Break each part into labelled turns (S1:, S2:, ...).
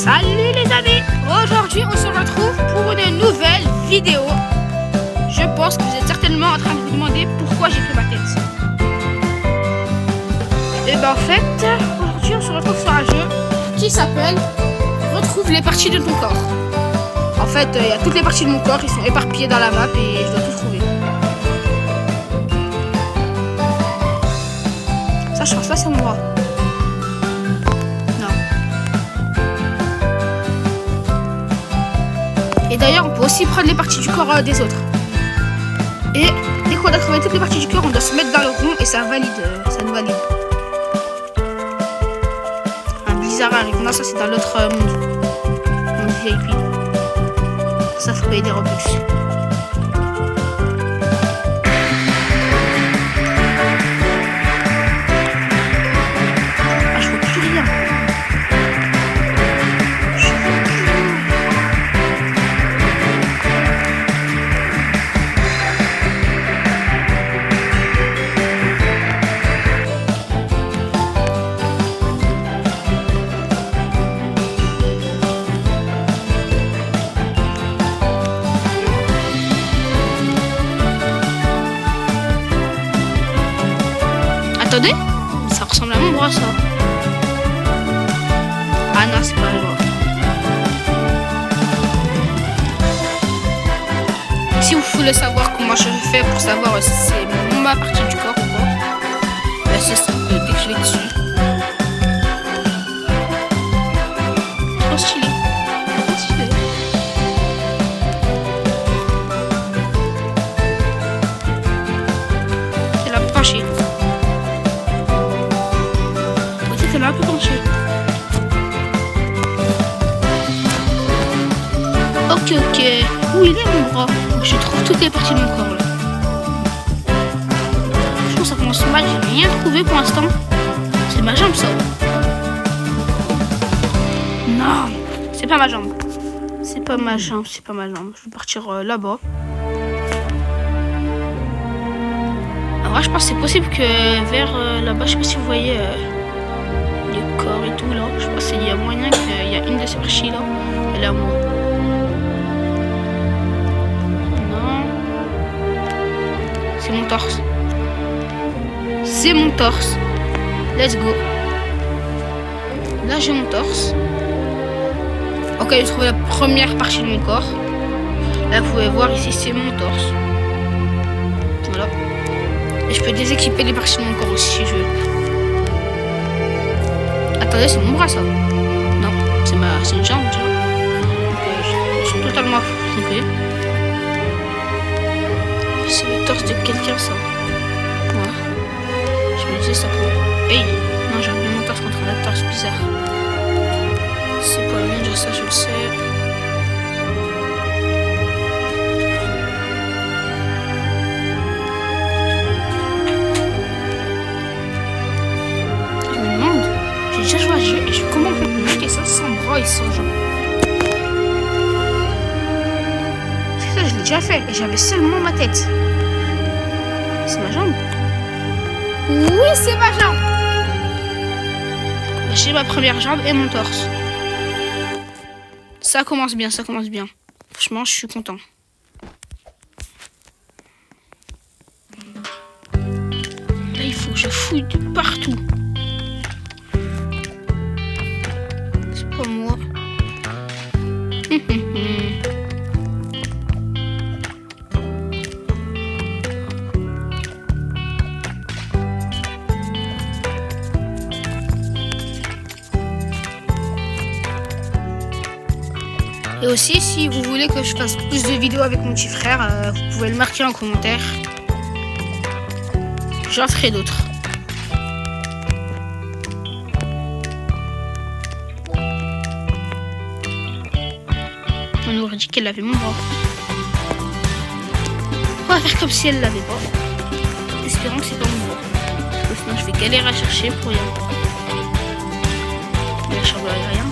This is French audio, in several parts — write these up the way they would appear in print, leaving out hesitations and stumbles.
S1: Salut les amis! Aujourd'hui on se retrouve pour une nouvelle vidéo. Je pense que vous êtes certainement en train de vous demander pourquoi j'ai pris ma tête. Et ben en fait, aujourd'hui on se retrouve sur un jeu qui s'appelle Retrouve les parties de ton corps. En fait, il y a toutes les parties de mon corps, ils sont éparpillées dans la map et je dois tout trouver. Ça je pense pas c'est moi. Et d'ailleurs, on peut aussi prendre les parties du corps des autres. Et dès qu'on a trouvé toutes les parties du corps, on doit se mettre dans le rond et ça valide, ça nous valide. Un blizzard arrive. Non, ça c'est dans l'autre monde. Monde VIP. Ça faut payer des Robux. Ah, je vois plus rien. Attendez, ça ressemble à mon bras ça. Ah non, c'est pas le bras. Si vous voulez savoir comment je fais pour savoir si c'est ma partie du corps ou pas, ben c'est simple, dès que je vais dessus. Trop stylé. Trop stylé. C'est la penchée. C'est là un peu penché. Ok. Où il est mon bras? Je trouve toutes les parties de mon corps là. Je pense que ça commence mal, j'ai rien trouvé pour l'instant. C'est ma jambe ça. Non, c'est pas ma jambe. C'est pas ma jambe. Je vais partir là-bas. En vrai, je pense que c'est possible que vers là-bas, je sais pas si vous voyez les corps et tout là. Je pense qu'il y a moyen qu'il y a une de ces parties là. Elle est à moi. Non. C'est mon torse. C'est mon torse. Let's go. Là j'ai mon torse. Ok, j'ai trouvé la première partie de mon corps. Là vous pouvez voir ici c'est mon torse. Voilà. Et je peux déséquiper les parties de mon corps aussi si je veux. Attendez, c'est mon bras ça. Non, c'est une jambe déjà. Je suis totalement trompé. C'est le torse de quelqu'un ça. Voilà. Je me disais ça pour... Hey. Non, j'ai enlevé mon torse contre un torse bizarre. C'est pas le mien déjà ça, je le sais. J'ai déjà joué à ce jeu et comment on peut marquer ça sans bras et sans jambes. C'est ça, je l'ai déjà fait et j'avais seulement ma tête. C'est ma jambe? Oui, c'est ma jambe. J'ai ma première jambe et mon torse. Ça commence bien, ça commence bien. Franchement, je suis content. Là, il faut que je fouille de partout. Pour moi. Et aussi, si vous voulez que je fasse plus de vidéos avec mon petit frère, vous pouvez le marquer en commentaire. J'en ferai d'autres. On aurait dit qu'elle avait mon bras. On va faire comme si elle l'avait pas. Espérons que c'est pas mon bras. Parce que sinon je vais galérer à chercher pour rien. La chambre n'a rien.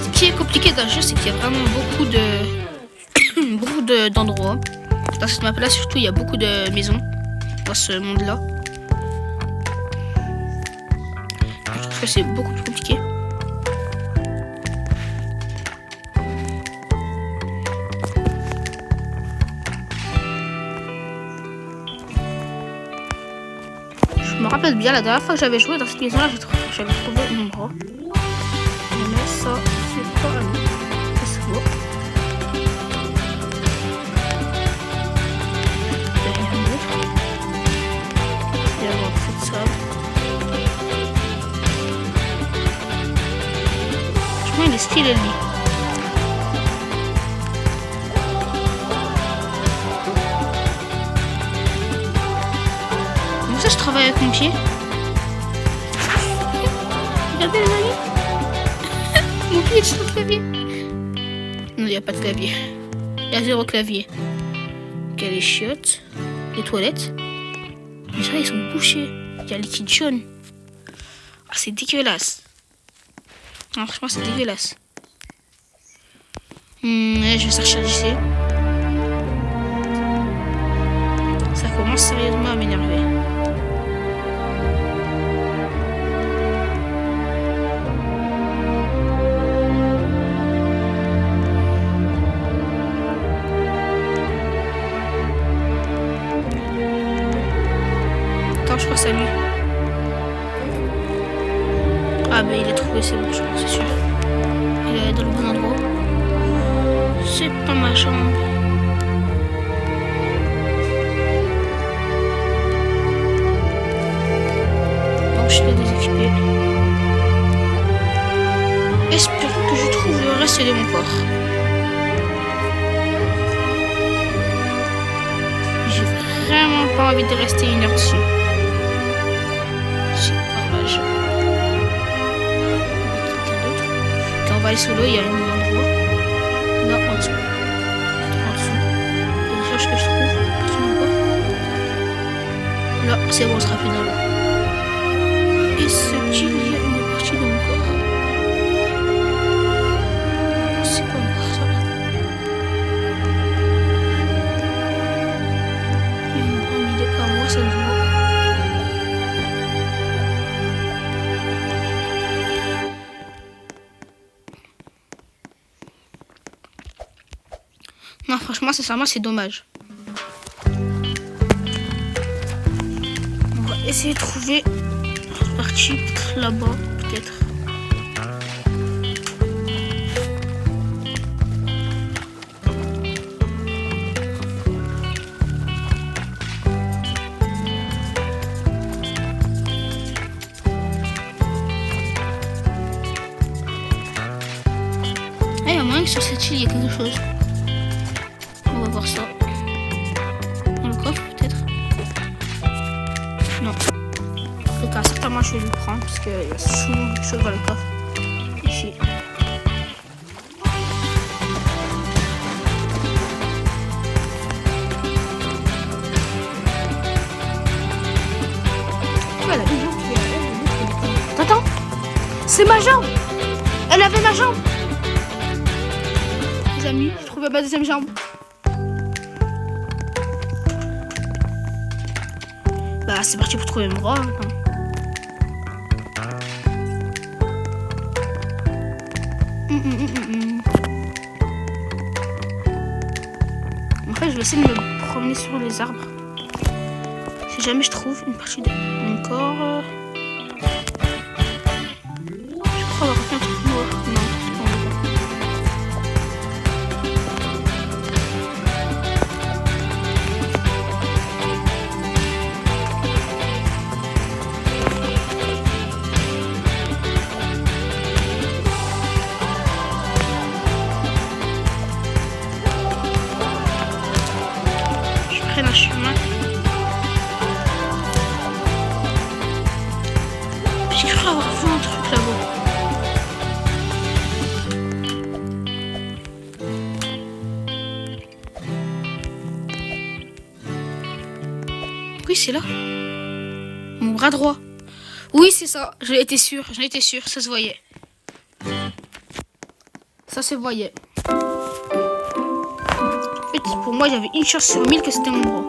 S1: Ce qui est compliqué dans le jeu, c'est qu'il y a vraiment beaucoup d'endroits. Dans cette map là surtout il y a beaucoup de maisons. Dans ce monde là. Je trouve que c'est beaucoup plus compliqué. rappelle bien, la dernière fois que j'avais joué dans cette maison-là, j'avais trouvé mon bras. Mais ça, c'est pas à nous. Ça, c'est beau. Il n'y a rien d'autre. Il y a un peu de sable. Franchement, il est stylé, lui. Ça, je travaille avec mon pied. Regardez les amis. Mon pied est sur le clavier. Non, il n'y a pas de clavier. Il y a 0 clavier. Il y a les chiottes, les toilettes. Les gens, ils sont bouchés. Il y a les liquide jaune. Ah, c'est dégueulasse. Non, franchement, c'est dégueulasse. Je vais chercher ici. Ça commence sérieusement à m'énerver. Je crois que c'est lui. Ah bah il est trouvé, c'est bon, je crois, c'est sûr. Il est dans le bon endroit. C'est pas ma chambre. Donc je vais déséquiper. Espère que je trouve le reste de mon corps. J'ai vraiment pas envie de rester 1 heure dessus. Quand on va aller sous l'eau, il y a un endroit. Là, en dessous. En dessous. Il y a des choses que je trouve. Là, c'est bon, on sera plus dans l'eau. Est-ce qu'il y a une partie de mon corps? C'est pas mon corps, ça. Il est pas à moi, ça se voit. Non, franchement, sincèrement, c'est dommage. On va essayer de trouver une partie là-bas, peut-être. Il y a moyen que sur cette île, il y a quelque chose. On va voir ça. Dans le coffre, peut-être. Non. En tout cas, certainement, je vais le prendre parce qu'il y a souvent beaucoup de choses dans le coffre. Ici. Voilà, une jambe qui est... Attends, c'est ma jambe. Elle avait ma jambe. Les amis, j'ai trouvé ma deuxième jambe. Bah, c'est parti pour trouver mon bras maintenant. En fait, je vais essayer de me promener sur les arbres. Si jamais je trouve une partie de mon corps. Je crois avoir fait un truc noir. Non, c'est pas mon corps. Un chemin. J'ai cru avoir vu un truc là-bas. Oui, c'est là. Mon bras droit. Oui, c'est ça. J'en étais sûre, ça se voyait. Ça se voyait. En fait, pour moi, j'avais une chance sur 1000 que c'était mon bras.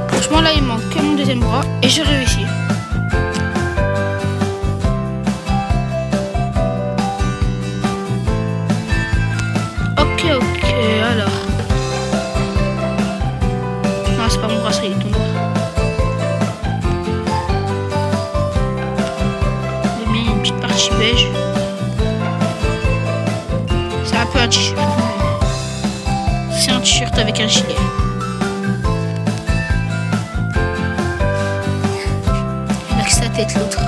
S1: Franchement, là, il manque que mon deuxième bras et j'ai réussi. Ok, alors. Non, c'est pas un t-shirt. C'est un t-shirt avec un gilet. Il a que sa tête l'autre.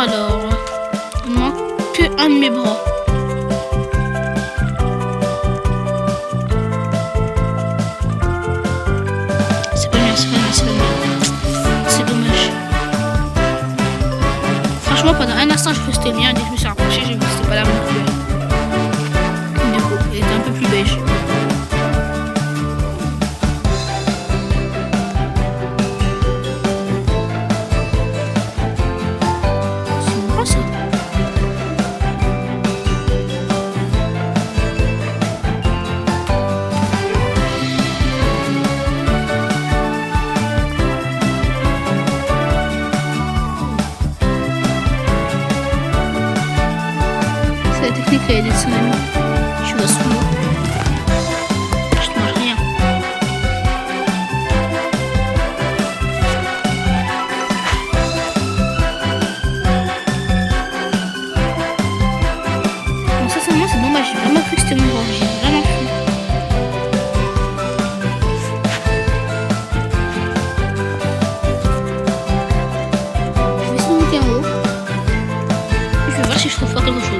S1: Alors, il manque que un de mes bras. C'est pas bien, c'est pas bien, c'est pas bien. C'est dommage. Franchement, pendant un instant, je postais le mien et dès que je me suis rapproché, j'ai vu que c'était pas la même couleur. Du coup, il était un peu plus beige. La technique elle est de tsunami. Je vois sous l'eau. Je ne mange rien. Bon, ça sincèrement c'est dommage. J'ai vraiment cru que c'était mon bras. J'ai vraiment cru. Je vais essayer de monter en haut. Je vais voir si je trouve pas quelque chose.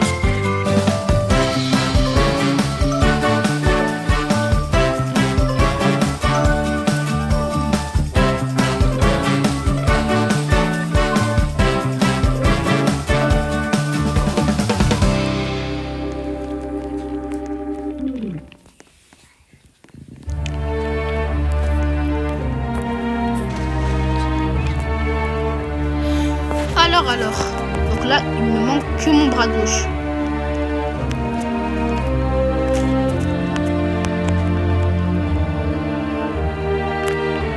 S1: Alors. Donc là, il me manque que mon bras gauche.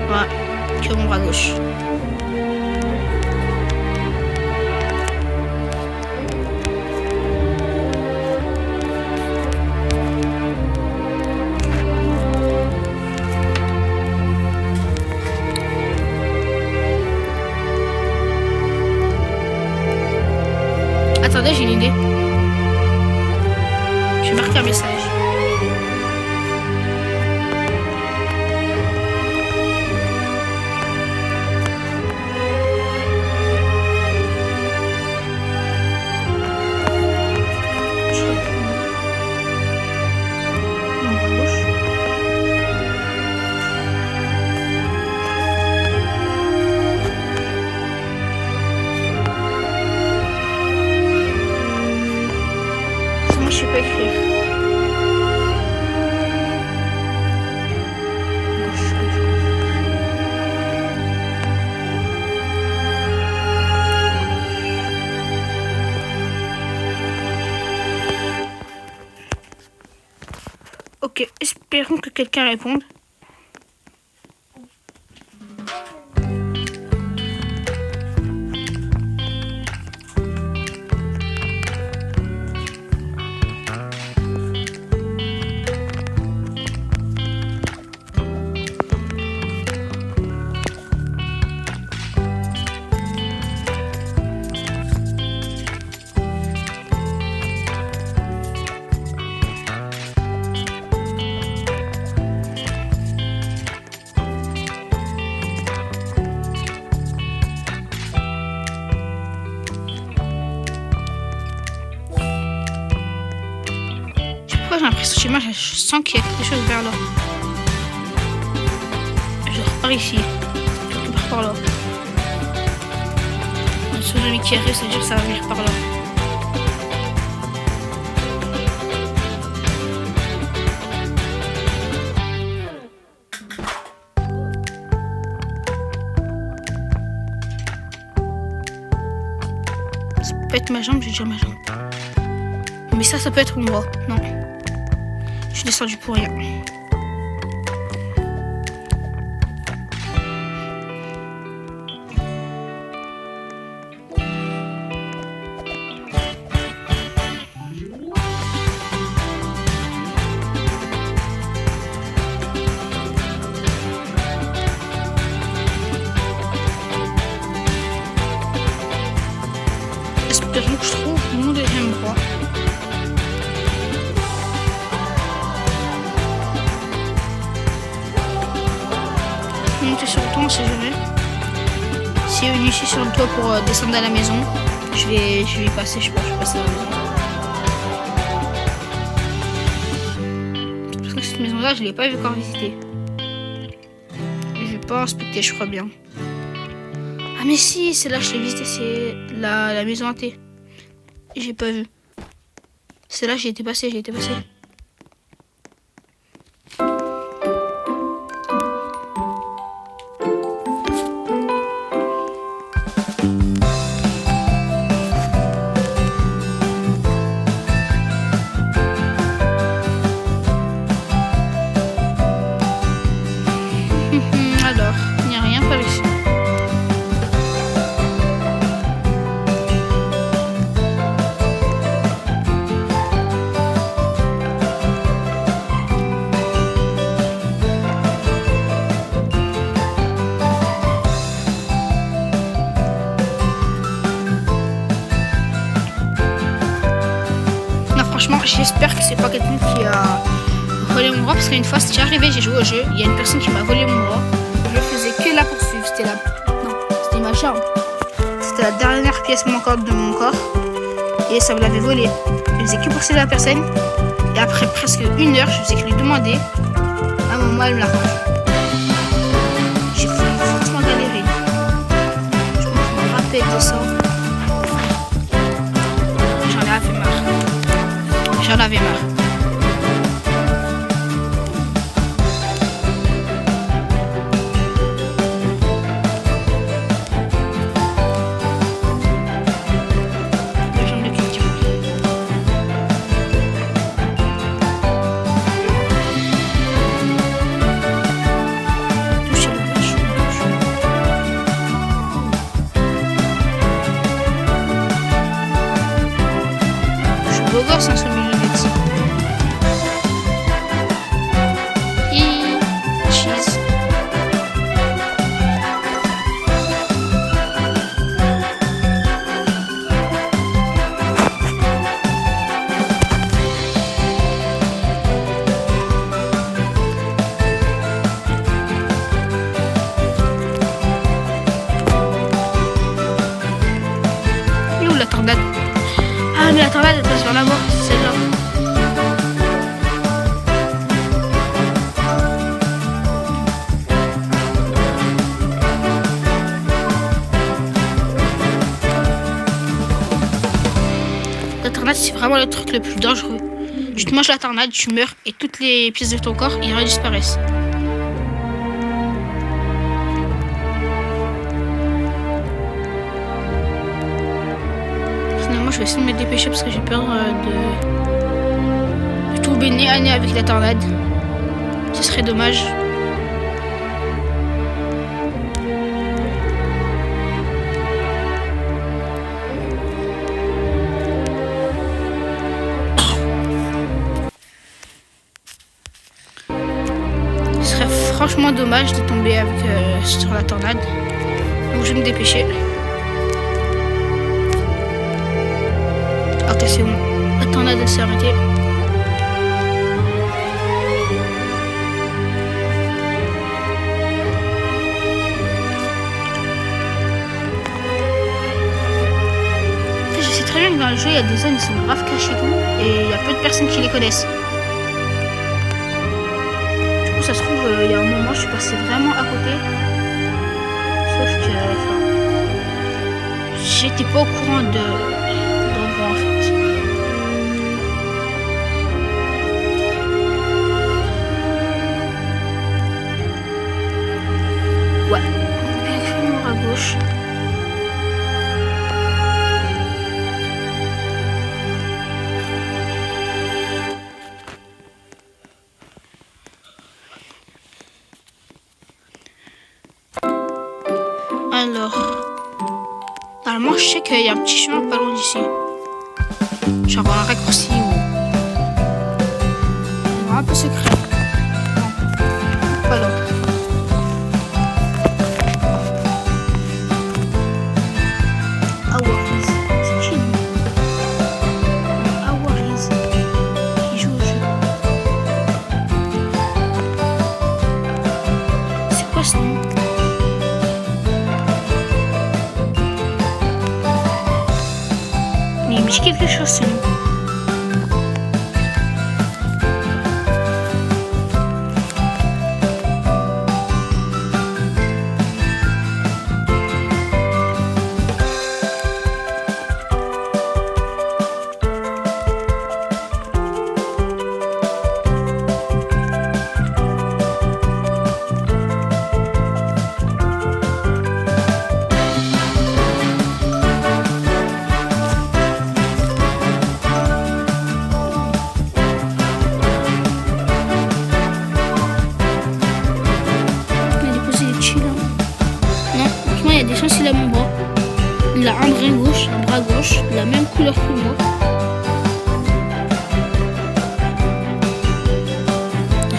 S1: Voilà, que mon bras gauche. Attendez, j'ai une idée. Je vais marquer un message. Mon bras gauche. Je peux écrire. Gauche. Ok, espérons que quelqu'un réponde. J'ai l'impression, chez moi, je sens qu'il y a quelque chose vers là. Je repars ici. Je repars par là. Un tsunami qui arrive, ça veut dire que ça va venir par là. Ça peut être ma jambe, je vais dire ma jambe. Mais ça peut être moi. Non. Je suis descendu pour rien. sur le toit, on sait jamais. Si est venu ici sur le toit pour descendre à la maison, je vais y passer, je sais pas, je vais passer à la maison. Parce que cette maison-là, je l'ai pas vu encore visiter. Je vais pas inspecter, je crois bien. Ah mais si, c'est là que je l'ai visité, c'est la maison hantée. J'ai pas vu. C'est là que j'ai été passé. Alors, il n'y a rien par ici. Non, franchement, j'espère que c'est pas quelqu'un qui a volé mon roi, parce qu'une fois, c'était arrivé, j'ai joué au jeu, il y a une personne qui m'a volé mon roi. Je faisais que la poursuivre, c'était ma chambre. C'était la dernière pièce manquante de mon corps et ça me l'avait volé. Je faisais que poursuivre la personne et après presque 1 heure, je faisais que lui demander. À un moment, elle me l'a rendu. J'ai franchement galéré. Je me rappelle de ça. J'en avais marre. Beau gosse en ce milieu de médecine. Cheese. Et où la tornade? Ah mais la tornade elle passe vers la mort, celle-là. La tornade c'est vraiment le truc le plus dangereux. Tu te manges la tornade, tu meurs et toutes les pièces de ton corps ils disparaissent. Je vais essayer de me dépêcher parce que j'ai peur de tomber nez à nez avec la tornade. Ce serait dommage. Ce serait franchement dommage de tomber avec, sur la tornade. Donc je vais me dépêcher. Ok, c'est bon. La tornade elle s'est arrêtée. Je sais très bien que dans le jeu, il y a des zones qui sont grave cachées et tout. Et il y a peu de personnes qui les connaissent. Du coup, ça se trouve, il y a un moment, je suis passée vraiment à côté. Sauf que, j'étais pas au courant de l'endroit en fait. Ouais, on va à gauche. Alors, normalement, je sais qu'il y a un petit chemin pas loin d'ici. Genre un raccourci ou un peu secret. Non, pas loin. C'est qui lui? Awariz. Il joue au jeu. C'est quoi ce nom? un bras gauche, de la même couleur que moi.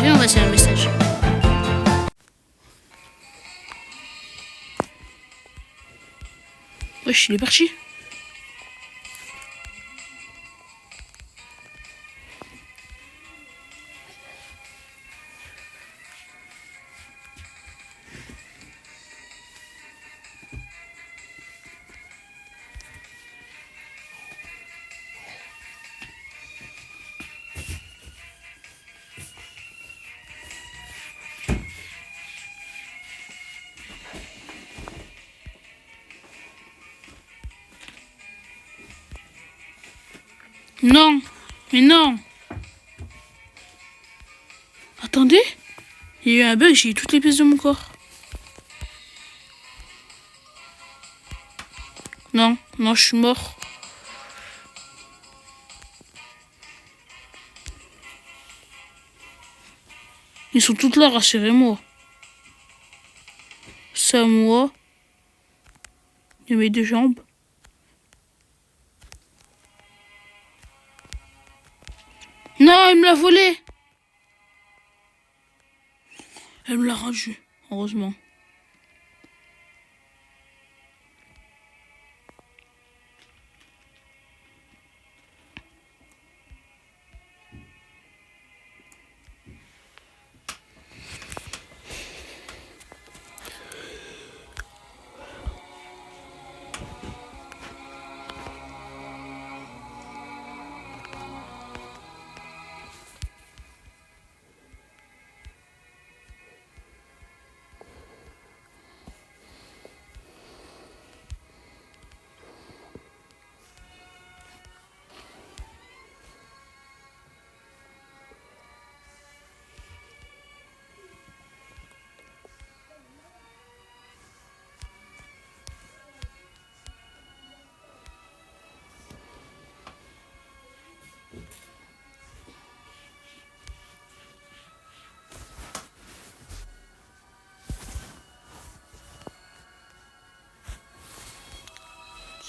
S1: Viens, on va faire un message. Wesh, il est parti. Non, mais non. Attendez, il y a eu un bug, j'ai eu toutes les pièces de mon corps. Non, non, je suis mort. Ils sont toutes là, rassurez-moi. Ça, moi. Il y a mes deux jambes. Non, il me l'a volé. Elle me l'a rendu, heureusement.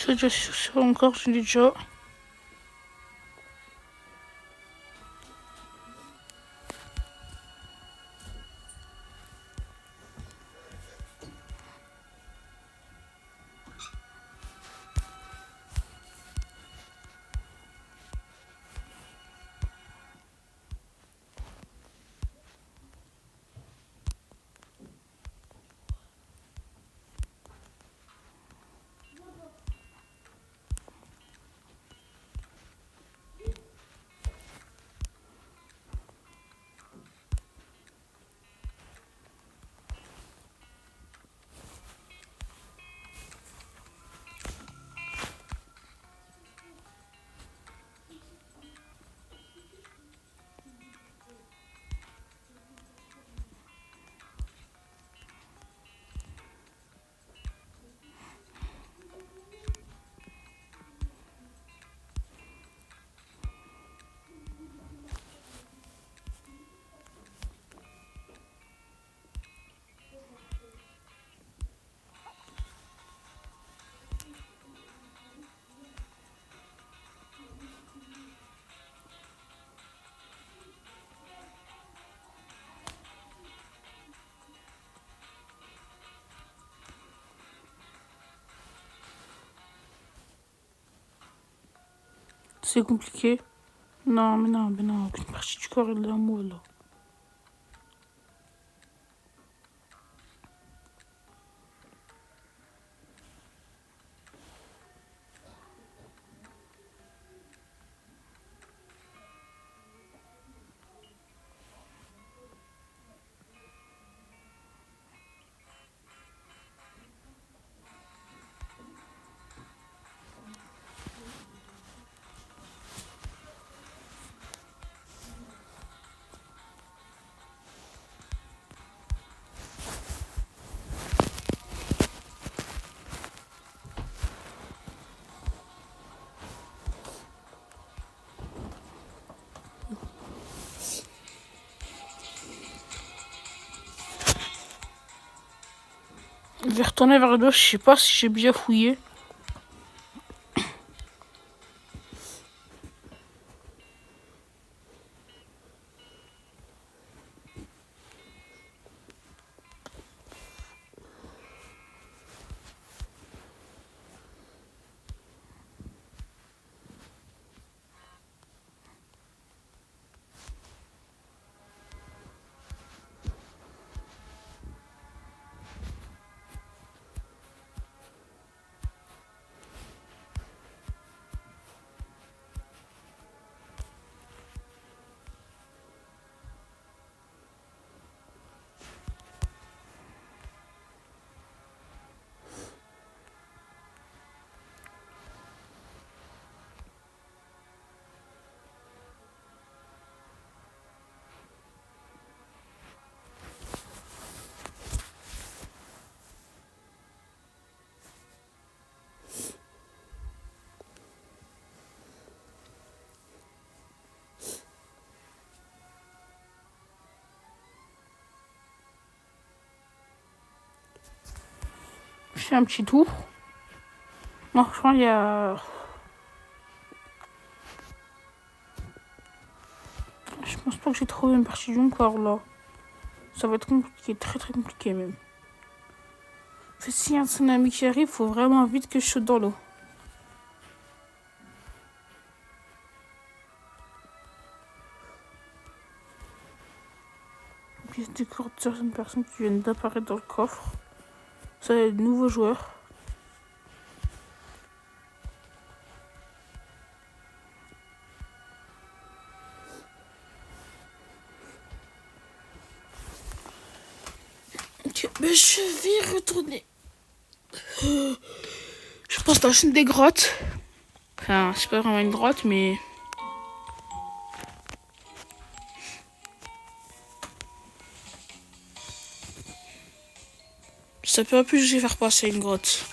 S1: C'est déjà sur encore, je l'ai déjà. C'est compliqué. Non, mais non, aucune partie du corps est là, moi, là. Je vais retourner vers le dos, je sais pas si j'ai bien fouillé. Je fais un petit tour. Non, franchement, il y a... Je pense pas que j'ai trouvé une partie du encore là. Ça va être compliqué, très très compliqué même. En fait, s'il y a un tsunami qui arrive, faut vraiment vite que je saute dans l'eau. Pièce de corps de certaines personnes qui viennent d'apparaître dans le coffre. Ça va être de nouveaux joueurs. Ok, mais je vais retourner. Je pense dans une des grottes. Enfin, c'est pas vraiment une grotte, mais... Ça peut plus que je vais faire passer une grotte.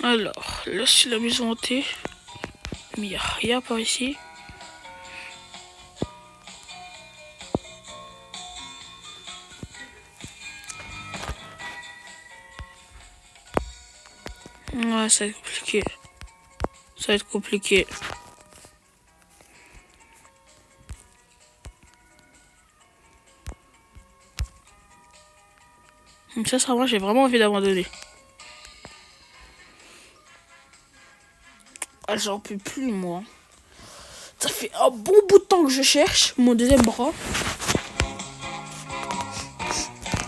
S1: Alors, là c'est la maison hantée. Mais il n'y a rien par ici. Ouais, ça va être compliqué. Ça va être compliqué. Donc ça, moi, j'ai vraiment envie d'abandonner. Ah, j'en peux plus, moi. Ça fait un bon bout de temps que je cherche mon deuxième bras.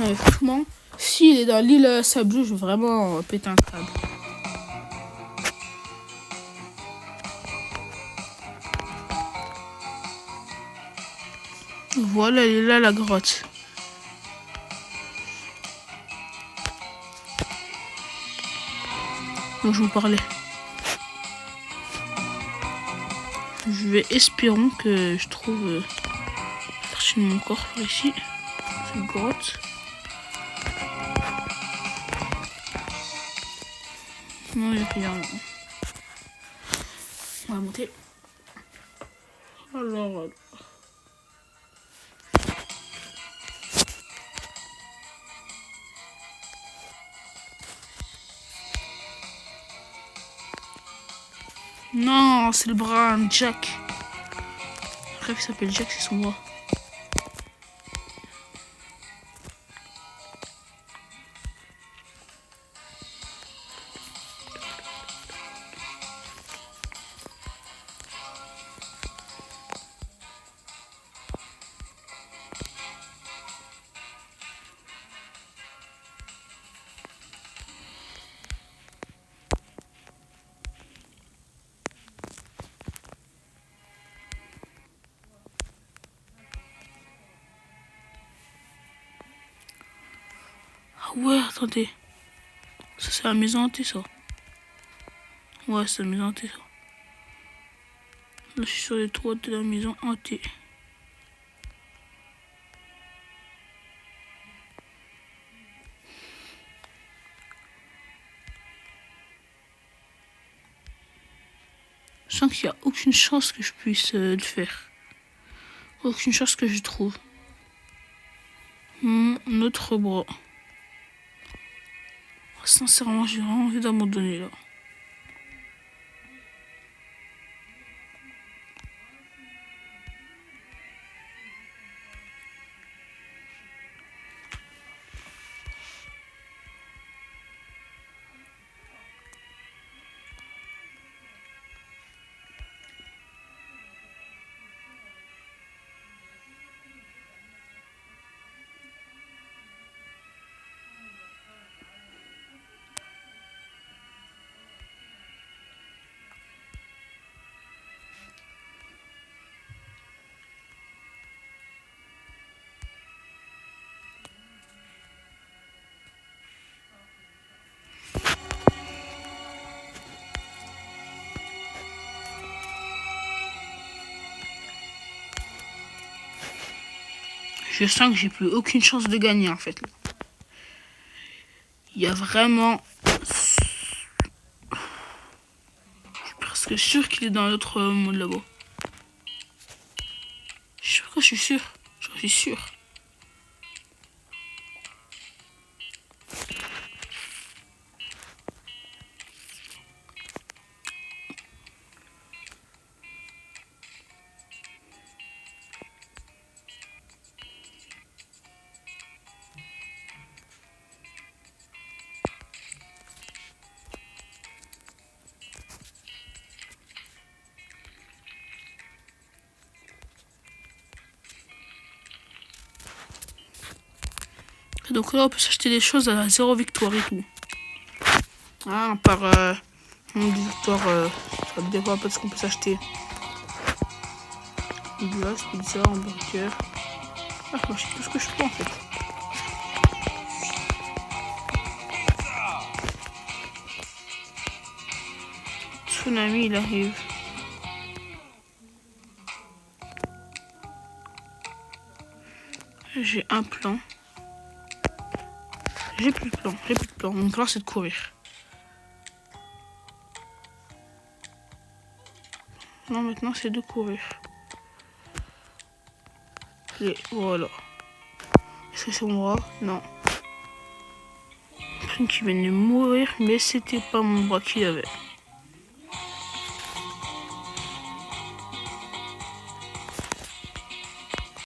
S1: Ouais, franchement, s'il est dans l'île sableuse, je vais vraiment péter un câble. Voilà, elle est là, la grotte. Donc je vous parlais. Je vais espérons que je trouve une partie de mon corps par ici. Cette grotte. Non, il n'y a rien. On va monter. Alors... Non, c'est le bras de Jack. Bref, il s'appelle Jack, c'est son bras. Ah ouais, attendez. Ça, c'est la maison hantée, ça. Ouais, c'est la maison hantée, ça. Là, je suis sur les toits de la maison hantée. Je sens qu'il n'y a aucune chance que je puisse le faire. Aucune chance que je trouve. Mon autre bras. Sincèrement, j'ai vraiment envie d'abandonner là. Je sens que j'ai plus aucune chance de gagner en fait. Il y a vraiment... Je suis presque sûr qu'il est dans l'autre monde là-bas. Je sais pas quoi, je suis sûr. J'en suis sûr. Et donc là, on peut s'acheter des choses à 0 victoire et tout. Ah, par une victoire, ça dépend un peu de ce qu'on peut s'acheter. Glace, pizza, hamburger. Ah, moi, j'achète tout ce que je peux en fait. Tsunami, il arrive. J'ai un plan. J'ai plus de plan, j'ai plus de plan. Mon plan, c'est de courir. Non, maintenant, c'est de courir. Et voilà. Est-ce que c'est mon bras? Non. Une qui venait de mourir, mais c'était pas mon bras qu'il avait.